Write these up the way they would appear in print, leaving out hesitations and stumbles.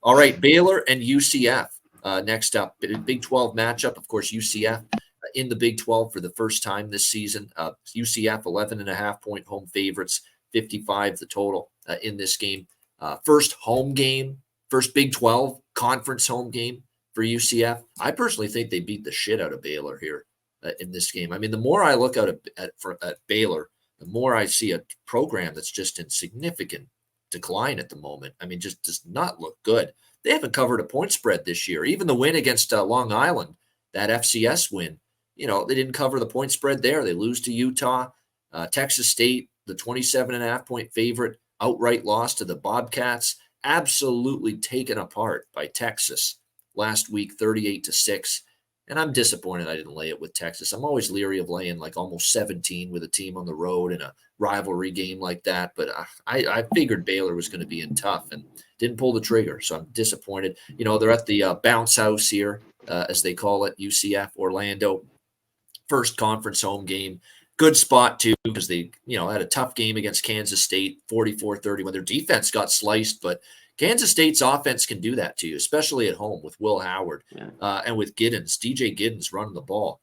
All right, Baylor and UCF next up. Big 12 matchup. Of course, UCF in the Big 12 for the first time this season. UCF 11.5-point home favorites, 55 the total in this game. First home game, first Big 12 conference home game for UCF. I personally think they beat the shit out of Baylor here in this game. I mean, the more I look at Baylor, the more I see a program that's just in significant decline at the moment. I mean, just does not look good. They haven't covered a point spread this year. Even the win against Long Island, that FCS win, they didn't cover the point spread there. They lose to Utah. Texas State, the 27.5-point favorite, outright loss to the Bobcats, absolutely taken apart by Texas last week, 38-6. And I'm disappointed I didn't lay it with Texas. I'm always leery of laying like almost 17 with a team on the road in a rivalry game like that. But I figured Baylor was going to be in tough and didn't pull the trigger. So I'm disappointed. They're at the bounce house here, as they call it, UCF Orlando. First conference home game. Good spot, too, because they, had a tough game against Kansas State, 44-30, when their defense got sliced. But Kansas State's offense can do that to you, especially at home with Will Howard and with Giddens. DJ Giddens running the ball.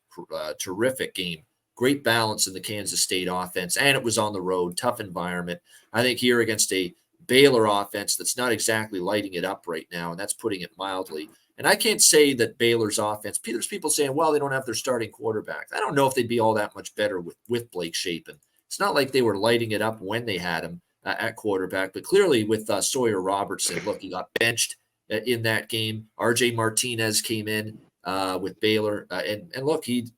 Terrific game. Great balance in the Kansas State offense, and it was on the road. Tough environment. I think here against a Baylor offense that's not exactly lighting it up right now, and that's putting it mildly. And I can't say that Baylor's offense, there's people saying, well, they don't have their starting quarterback. I don't know if they'd be all that much better with Blake Shapen. It's not like they were lighting it up when they had him at quarterback, but clearly with Sawyer Robertson, look, he got benched in that game. RJ Martinez came in with Baylor, and look, he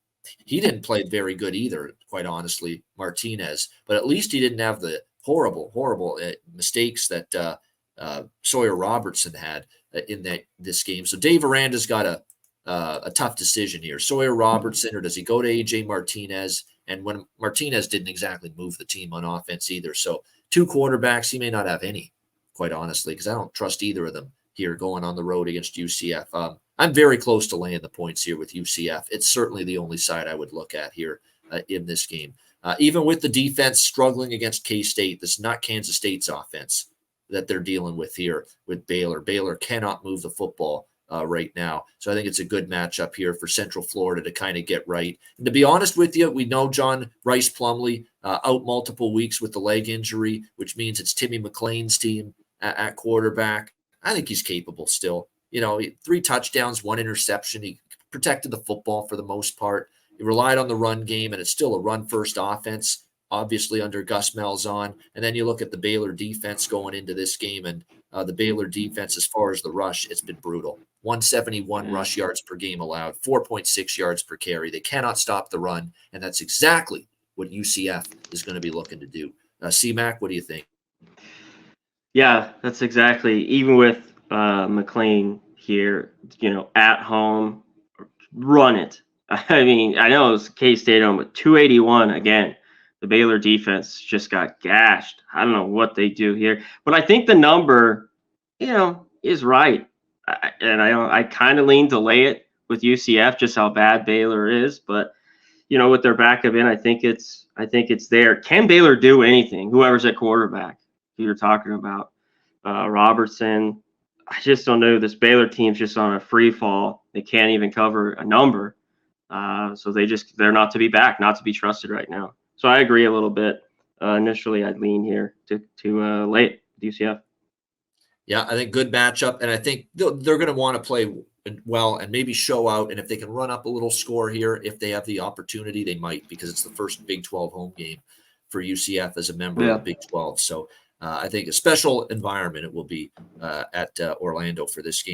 didn't play very good either, quite honestly, Martinez, but at least he didn't have the horrible mistakes that Sawyer Robertson had in this game. So Dave Aranda's got a tough decision here. Sawyer Robertson, or does he go to AJ Martinez? And when Martinez didn't exactly move the team on offense either. So two quarterbacks, he may not have any, quite honestly, because I don't trust either of them here going on the road against UCF. I'm very close to laying the points here with UCF. It's certainly the only side I would look at here in this game. Even with the defense struggling against K-State, this is not Kansas State's offense that they're dealing with here with Baylor. Baylor cannot move the football right now. So I think it's a good matchup here for Central Florida to kind of get right. And to be honest with you, we know John Rice Plumlee out multiple weeks with the leg injury, which means it's Timmy McClain's team at quarterback. I think he's capable still. 3 touchdowns, 1 interception. He protected the football for the most part. He relied on the run game, and it's still a run-first offense, obviously under Gus Malzahn. And then you look at the Baylor defense going into this game, and the Baylor defense, as far as the rush, it's been brutal. 171 rush yards per game allowed, 4.6 yards per carry. They cannot stop the run, and that's exactly what UCF is going to be looking to do. C-Mac, what do you think? Yeah, that's exactly. Even with McClain here, at home, run it. I mean, I know it was K-State home, but 281 again. The Baylor defense just got gashed. I don't know what they do here, but I think the number, is right. I kind of lean to lay it with UCF, just how bad Baylor is. But with their backup in, I think it's there. Can Baylor do anything? Whoever's at quarterback, you're talking about Robertson. I just don't know. This Baylor team's just on a free fall. They can't even cover a number. So they're not to be back, not to be trusted right now. So I agree a little bit. Initially, I'd lean here to lay it with UCF. Yeah, I think good matchup, and I think they're going to want to play well and maybe show out. And if they can run up a little score here, if they have the opportunity, they might, because it's the first Big 12 home game for UCF as a member of the Big 12. So I think a special environment it will be at Orlando for this game.